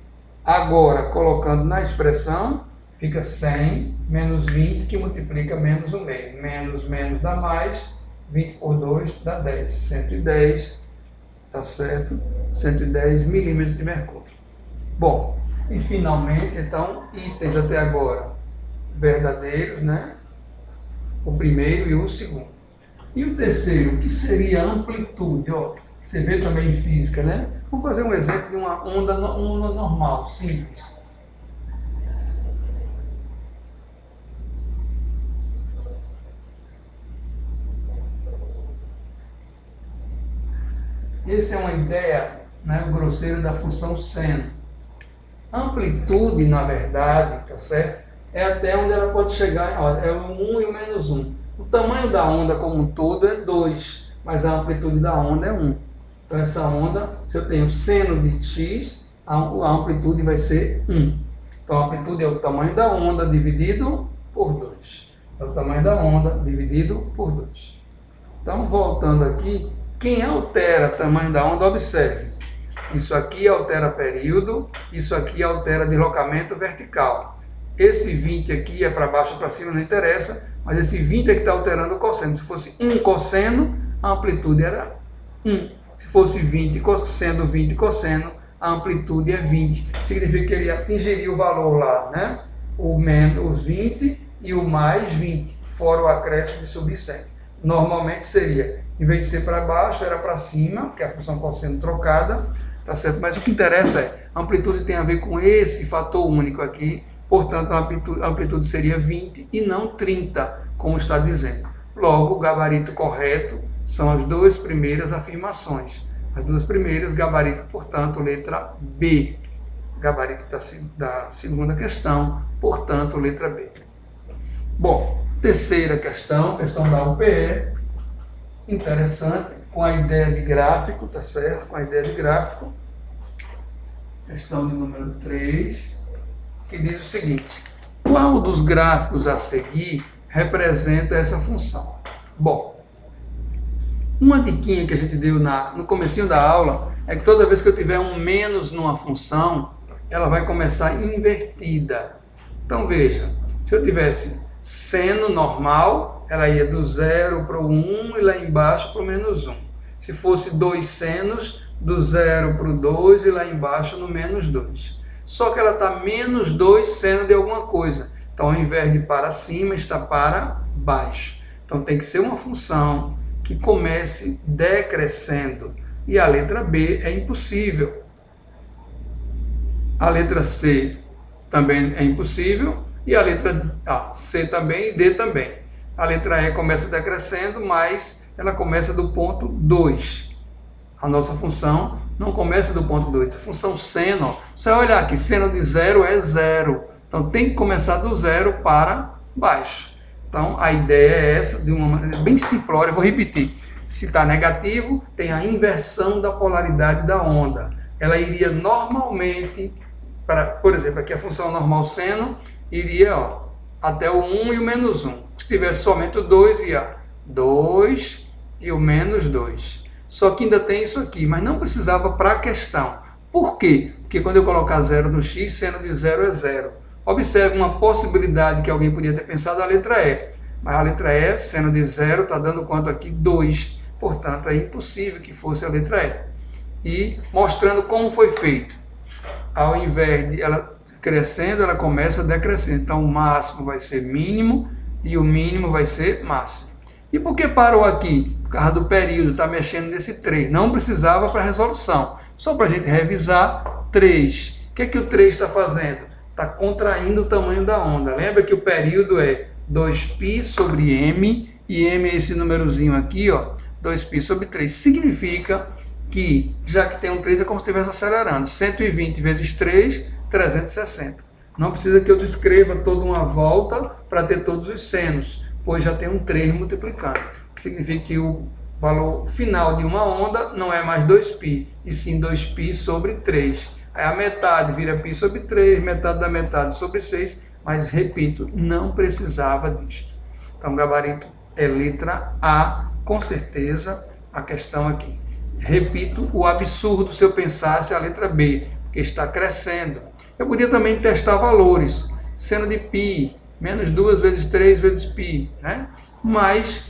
Agora, colocando na expressão, fica 100 menos 20, que multiplica menos 1 meio. Menos menos dá mais, 20 por 2 dá 10. 110, tá certo? 110 milímetros de mercúrio. Bom, e finalmente, então, itens até agora verdadeiros, né? O primeiro e o segundo. E o terceiro, o que seria a amplitude? Ó, você vê também em física, né? Vamos fazer um exemplo de uma onda normal, simples. Essa é uma ideia, né, grosseira da função seno. Amplitude, na verdade, tá certo? É até onde ela pode chegar, ó, é o 1 e o menos 1. O tamanho da onda como um todo é 2, mas a amplitude da onda é 1. Então essa onda, se eu tenho seno de x, a amplitude vai ser 1. Então a amplitude é o tamanho da onda dividido por 2. É o tamanho da onda dividido por 2. Então, voltando aqui, quem altera o tamanho da onda, observe. Isso aqui altera período, isso aqui altera deslocamento vertical. Esse 20 aqui é para baixo ou para cima, não interessa, mas esse 20 é que está alterando o cosseno. Se fosse 1 cosseno, a amplitude era 1. Se fosse 20 sendo 20 cosseno, a amplitude é 20. Significa que ele atingiria o valor lá, né? O menos 20 e o mais 20, fora o acréscimo de subir 100. Normalmente seria, em vez de ser para baixo, era para cima, porque a função pode sendo trocada, tá certo? Mas o que interessa é, a amplitude tem a ver com esse fator único aqui, portanto a amplitude seria 20 e não 30, como está dizendo. Logo, o gabarito correto são as duas primeiras afirmações. As duas primeiras, gabarito, portanto, letra B. Gabarito da segunda questão, portanto, letra B. Bom, terceira questão, questão da UPE, interessante, com a ideia de gráfico, tá certo? Com a ideia de gráfico. Questão de número 3, que diz o seguinte: qual dos gráficos a seguir representa essa função? Bom, uma diquinha que a gente deu no comecinho da aula é que toda vez que eu tiver um menos numa função, ela vai começar invertida. Então veja, se eu tivesse seno normal, ela ia do 0 para o 1 e lá embaixo para o menos 1. Se fosse dois senos, do 0 para o 2 e lá embaixo no menos 2. Só que ela está menos 2 seno de alguma coisa. Então, ao invés de para cima, está para baixo. Então, tem que ser uma função que comece decrescendo. E a letra B é impossível. A letra C também é impossível. E a letra C também e D também. A letra E começa decrescendo, mas ela começa do ponto 2. A nossa função não começa do ponto 2. A função seno, só olhar aqui, seno de 0 é 0. Então tem que começar do 0 para baixo. Então a ideia é essa, de uma maneira bem simplória. Eu vou repetir. Se está negativo, tem a inversão da polaridade da onda. Ela iria normalmente, por exemplo, aqui a função normal seno, iria até o 1 e o menos 1. Se tivesse somente o 2, ia 2 e o menos 2. Só que ainda tem isso aqui, mas não precisava para a questão. Por quê? Porque quando eu colocar 0 no x, seno de 0 é 0. Observe uma possibilidade que alguém podia ter pensado, a letra E. Mas a letra E, seno de 0, está dando quanto aqui? 2. Portanto, é impossível que fosse a letra E. E mostrando como foi feito. Ao invés de ela crescendo, ela começa decrescendo. Então, o máximo vai ser mínimo e o mínimo vai ser máximo. E por que parou aqui? Por causa do período, está mexendo nesse 3. Não precisava para resolução. Só para a gente revisar, 3. O que é que o 3 está fazendo? Está contraindo o tamanho da onda. Lembra que o período é 2π sobre m, e m é esse númerozinho aqui, 2π sobre 3. Significa que, já que tem um 3, é como se estivesse acelerando. 120 vezes 3, 360. Não precisa que eu descreva toda uma volta para ter todos os senos, pois já tem um 3 multiplicando. O que significa que o valor final de uma onda não é mais 2π, e sim 2π sobre 3. Aí a metade vira π sobre 3, metade da metade sobre 6, mas, repito, não precisava disto. Então, o gabarito é letra A, com certeza, a questão aqui. Repito, o absurdo se eu pensasse a letra B, porque está crescendo. Eu podia também testar valores, seno de π, menos 2 vezes 3 vezes π, né? Mas,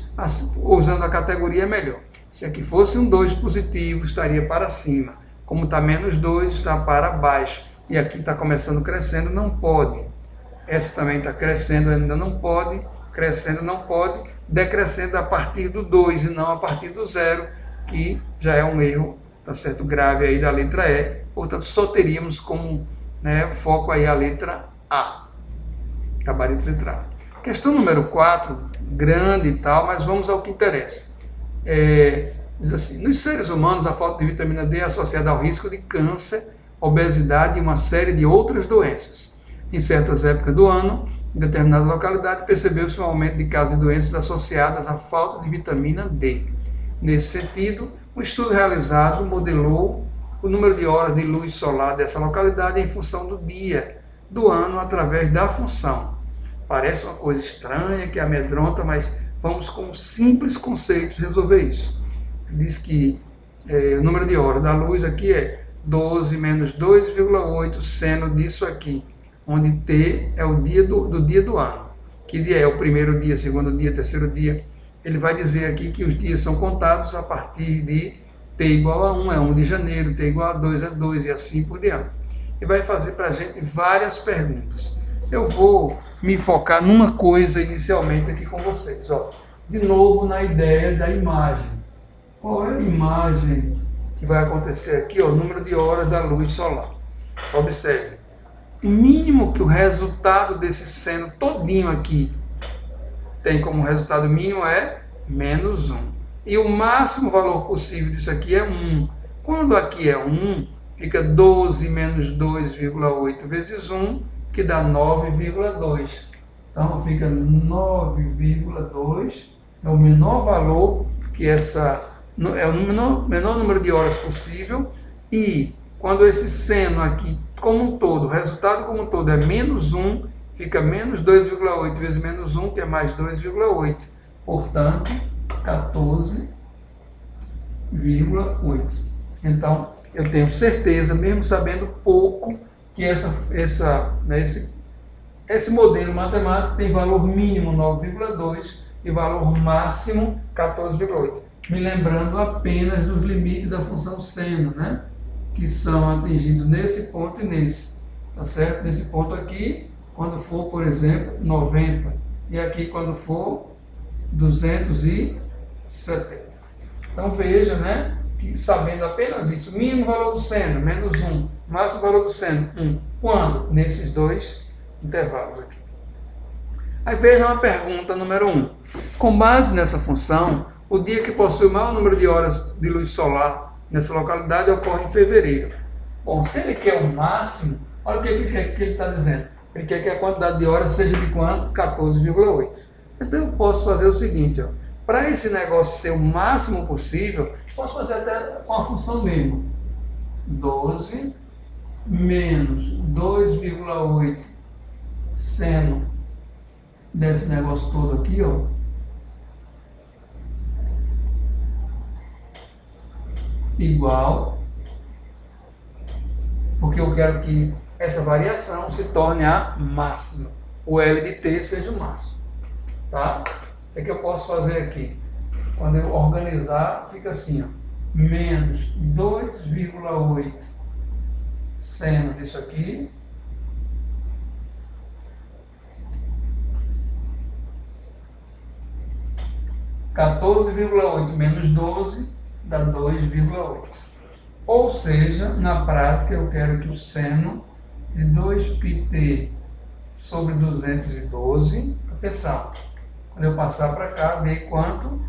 usando a categoria é melhor. Se aqui fosse um 2 positivo, estaria para cima. Como está menos 2, está para baixo. E aqui está começando crescendo, não pode. Essa também está crescendo, ainda não pode. Crescendo, não pode. Decrescendo a partir do 2 e não a partir do 0, que já é um erro, tá certo, grave aí da letra E. Portanto, só teríamos como foco aí a letra A. Gabarito letra A. Questão número 4, grande e tal, mas vamos ao que interessa. Diz assim: nos seres humanos, a falta de vitamina D é associada ao risco de câncer, obesidade e uma série de outras doenças. Em certas épocas do ano, em determinada localidade, percebeu-se um aumento de casos de doenças associadas à falta de vitamina D. Nesse sentido, um estudo realizado modelou o número de horas de luz solar dessa localidade em função do dia do ano através da função. Parece uma coisa estranha, que amedronta, mas vamos com simples conceitos resolver isso. Diz que o número de horas da luz aqui é 12 menos 2,8 seno disso aqui, onde T é o dia do dia do ano. Que dia é o primeiro dia, segundo dia, terceiro dia? Ele vai dizer aqui que os dias são contados a partir de T igual a 1 é 1 de janeiro, T igual a 2 é 2 e assim por diante. E vai fazer para a gente várias perguntas. Eu vou me focar numa coisa inicialmente aqui com vocês. Ó. De novo na ideia da imagem. Qual é a imagem que vai acontecer aqui? Ó, o número de horas da luz solar. Observe. O mínimo que o resultado desse seno todinho aqui tem como resultado mínimo é menos 1. E o máximo valor possível disso aqui é 1. Quando aqui é 1, fica 12 menos 2,8 vezes 1, que dá 9,2. Então fica 9,2, é o menor valor que é o menor número de horas possível. E quando esse seno aqui, como um todo, o resultado como um todo é menos 1, fica menos 2,8 vezes menos 1, que é mais 2,8. Portanto, 14,8. Então, eu tenho certeza, mesmo sabendo pouco, que esse modelo matemático tem valor mínimo 9,2 e valor máximo 14,8. Me lembrando apenas dos limites da função seno, né? Que são atingidos nesse ponto e nesse. Tá certo? Nesse ponto aqui, quando for, por exemplo, 90. E aqui, quando for 270. Então, veja, né? Que sabendo apenas isso, mínimo valor do seno, menos 1. Máximo valor do seno, 1. Quando? Nesses dois intervalos aqui. Aí veja uma pergunta número 1. Com base nessa função, o dia que possui o maior número de horas de luz solar nessa localidade ocorre em fevereiro. Bom, se ele quer o máximo, olha o que ele está dizendo. Ele quer que a quantidade de horas seja de quanto? 14,8. Então eu posso fazer o seguinte, ó. Para esse negócio ser o máximo possível, posso fazer até com a função mesmo. 12 menos 2,8 seno desse negócio todo aqui, ó. Igual, porque eu quero que essa variação se torne a máxima. O L de T seja o máximo. Tá? O que eu posso fazer aqui? Quando eu organizar, fica assim, ó, menos 2,8 seno disso aqui, (14,8 menos 12 dá 2,8. Ou seja, na prática, eu quero que o seno de 2πt sobre 212, atenção, quando eu passar para cá, dê quanto?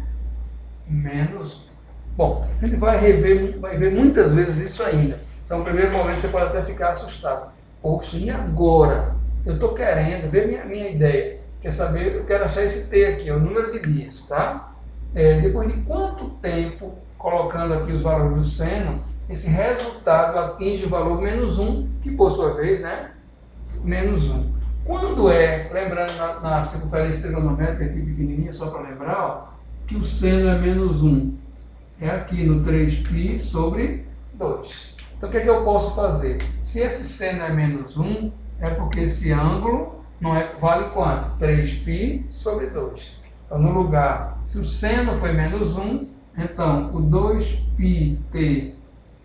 Menos. Bom, a gente vai ver muitas vezes isso ainda. Então, no primeiro momento, você pode até ficar assustado. Poxa, e agora? Eu estou querendo ver minha ideia. Quer saber? Eu quero achar esse T aqui, o número de dias, tá? Depois de quanto tempo, colocando aqui os valores do seno, esse resultado atinge o valor menos 1, que por sua vez, né? Menos 1. Quando lembrando na circunferência trigonométrica aqui pequenininha, só para lembrar, ó, que o seno é menos 1. É aqui no 3π sobre 2. Então, o que é que eu posso fazer? Se esse seno é menos 1, é porque esse ângulo vale quanto? 3π sobre 2. Então, no lugar, se o seno foi menos 1, então o 2πt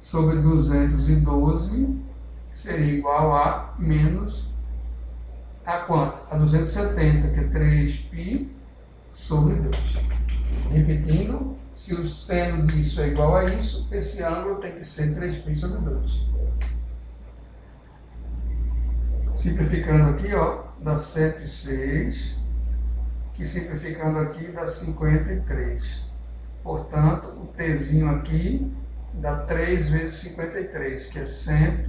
sobre 212 seria igual a menos a quanto? A 270, que é 3π sobre 2. Repetindo, se o seno disso é igual a isso, esse ângulo tem que ser 3π sobre 2. Simplificando aqui, ó, dá 106, que simplificando aqui dá 53. Portanto, o Tzinho aqui dá 3 vezes 53, que é 100.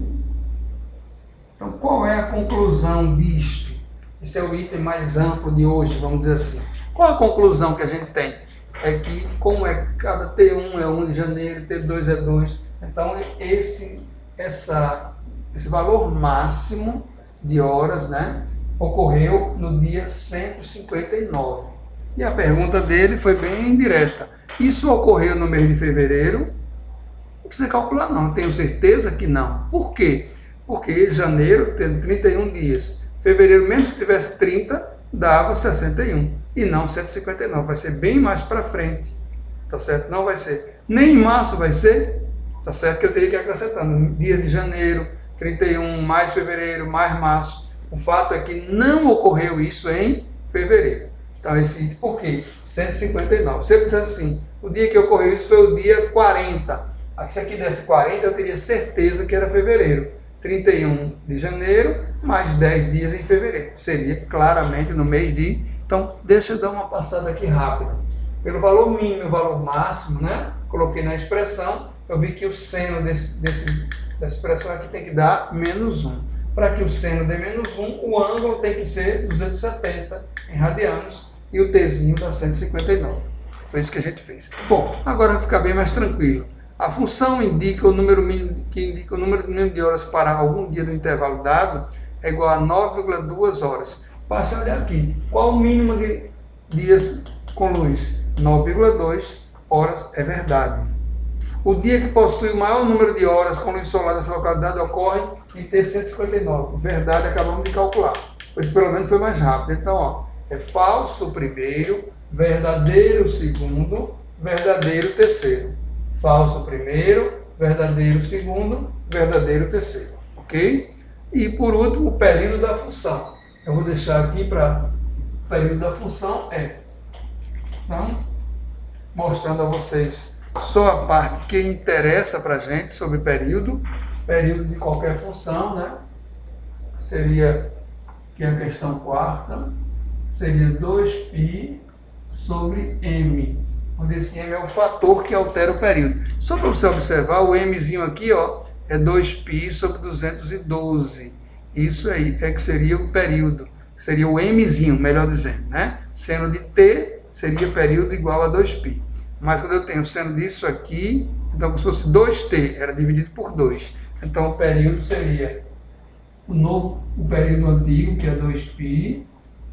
Então, qual é a conclusão disto? Esse é o item mais amplo de hoje, vamos dizer assim. Qual a conclusão que a gente tem? É que, como cada T1 é 1 de janeiro, T2 é 2, então esse valor máximo de horas, né, ocorreu no dia 159. E a pergunta dele foi bem direta. Isso ocorreu no mês de fevereiro? Não precisa calcular não, tenho certeza que não. Por quê? Porque janeiro tem 31 dias. Fevereiro, mesmo se tivesse 30, dava 61. E não 159. Vai ser bem mais para frente. Tá certo? Não vai ser Nem em março vai ser, tá certo que eu teria que ir acrescentando. Dia de janeiro, 31, mais fevereiro, mais março. O fato é que não ocorreu isso em fevereiro. Então, por quê? 159. Se eu dissesse assim, o dia que ocorreu isso foi o dia 40. Se aqui desse 40, eu teria certeza que era fevereiro. 31 de janeiro, mais 10 dias em fevereiro. Seria claramente no mês de... Então, deixa eu dar uma passada aqui rápida. Pelo valor mínimo e o valor máximo, né? Coloquei na expressão, eu vi que o seno dessa expressão aqui tem que dar menos 1. Para que o seno dê menos 1, o ângulo tem que ser 270 em radianos e o tzinho dá 159. Foi isso que a gente fez. Bom, agora vai ficar bem mais tranquilo. A função indica o número mínimo, que indica o número mínimo de horas para algum dia do intervalo dado é igual a 9,2 horas. Basta olhar aqui. Qual o mínimo de dias com luz? 9,2 horas é verdade. O dia que possui o maior número de horas com luz solar nessa localidade ocorre em T 159. Verdade, acabamos de calcular. Pois pelo menos foi mais rápido. Então, ó, é falso o primeiro, verdadeiro o segundo, verdadeiro o terceiro. Falso o primeiro, verdadeiro o segundo, verdadeiro o terceiro. Ok? E por último, o período da função. Eu vou deixar aqui para o período da função é. Então, mostrando a vocês só a parte que interessa para a gente sobre período de qualquer função, né? Seria, que é a questão quarta, seria 2π sobre m, onde esse m é o fator que altera o período. Só para você observar, o mzinho aqui, ó, é 2π sobre 212. Isso aí é que seria o período, seria o mzinho, melhor dizendo, né? Seno de t seria período igual a 2π. Mas quando eu tenho o seno disso aqui, então como se fosse 2t, era dividido por 2. Então o período seria o período antigo, que é 2π,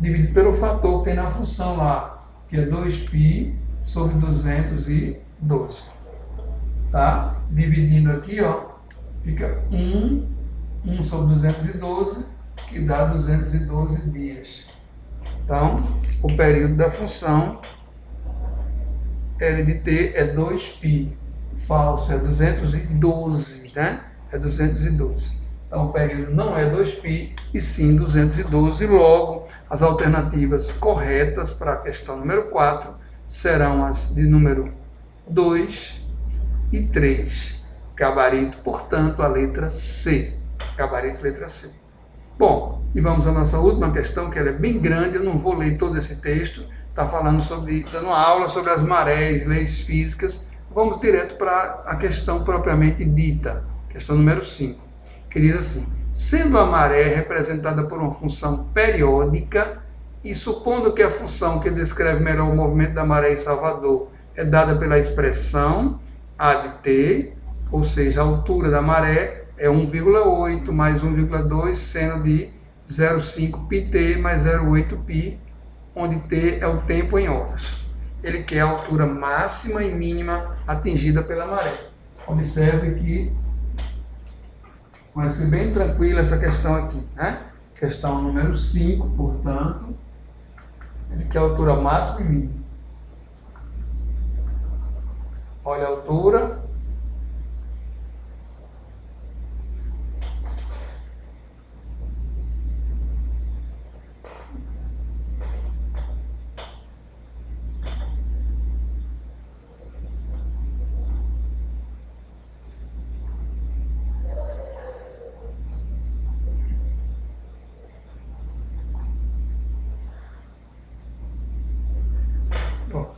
dividido pelo fator que tem na função lá, que é 2π sobre 212. Tá? Dividindo aqui, ó, fica 1 sobre 212, que dá 212 dias. Então, o período da função L de t é 2π. Falso é 212, né? É 212. Então, o período não é 2π, e sim 212. Logo, as alternativas corretas para a questão número 4 serão as de número 2 e 3. Gabarito, portanto, a letra C. Gabarito, letra C. Bom, e vamos à nossa última questão, que ela é bem grande, eu não vou ler todo esse texto, está falando sobre, dando uma aula sobre as marés, leis físicas. Vamos direto para a questão propriamente dita, questão número 5, que diz assim: sendo a maré representada por uma função periódica, e supondo que a função que descreve melhor o movimento da maré em Salvador é dada pela expressão A de t, ou seja, a altura da maré é 1,8 mais 1,2 seno de 0,5 πt mais 0,8 π, onde t é o tempo em horas. Ele quer a altura máxima e mínima atingida pela maré. Observe que vai ser bem tranquila essa questão aqui, né? Questão número 5, portanto, ele quer a altura máxima e mínima. Olha a altura.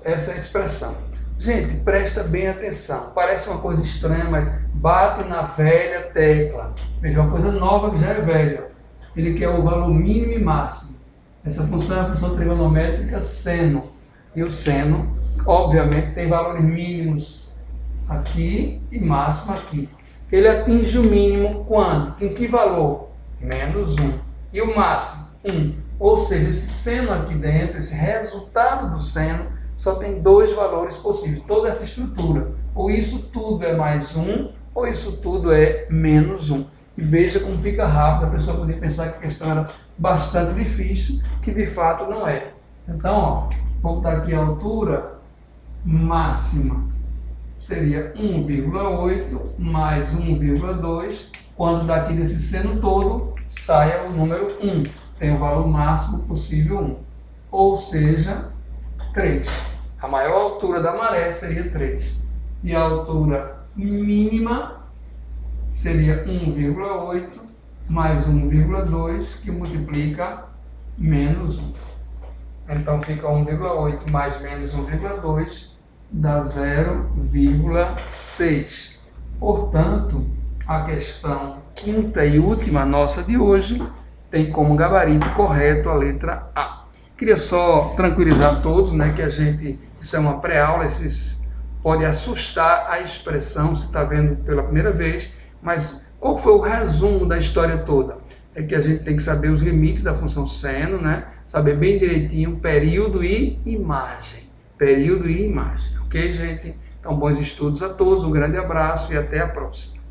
Essa é a expressão. Gente, presta bem atenção. Parece uma coisa estranha, mas bate na velha tecla. Veja, uma coisa nova que já é velha. Ele quer o valor mínimo e máximo. Essa função é a função trigonométrica seno. E o seno, obviamente, tem valores mínimos aqui e máximo aqui. Ele atinge o mínimo quando? Em que valor? Menos 1. E o máximo? 1. Ou seja, esse seno aqui dentro, esse resultado do seno, só tem dois valores possíveis, toda essa estrutura. Ou isso tudo é mais 1, ou isso tudo é menos 1. E veja como fica rápido, a pessoa poderia pensar que a questão era bastante difícil, que de fato não é. Então, ó, vou botar aqui a altura máxima seria 1,8 mais 1,2, quando daqui desse seno todo saia o número 1. Tem o valor máximo possível 1. Ou seja, 3. A maior altura da maré seria 3. E a altura mínima seria 1,8 mais 1,2, que multiplica menos 1. Então fica 1,8 mais menos 1,2 dá 0,6. Portanto, a questão quinta e última nossa de hoje tem como gabarito correto a letra A. Queria só tranquilizar todos, né, que isso é uma pré-aula, pode assustar a expressão se está vendo pela primeira vez, mas qual foi o resumo da história toda? É que a gente tem que saber os limites da função seno, né? Saber bem direitinho período e imagem. Período e imagem, ok, gente? Então, bons estudos a todos, um grande abraço e até a próxima.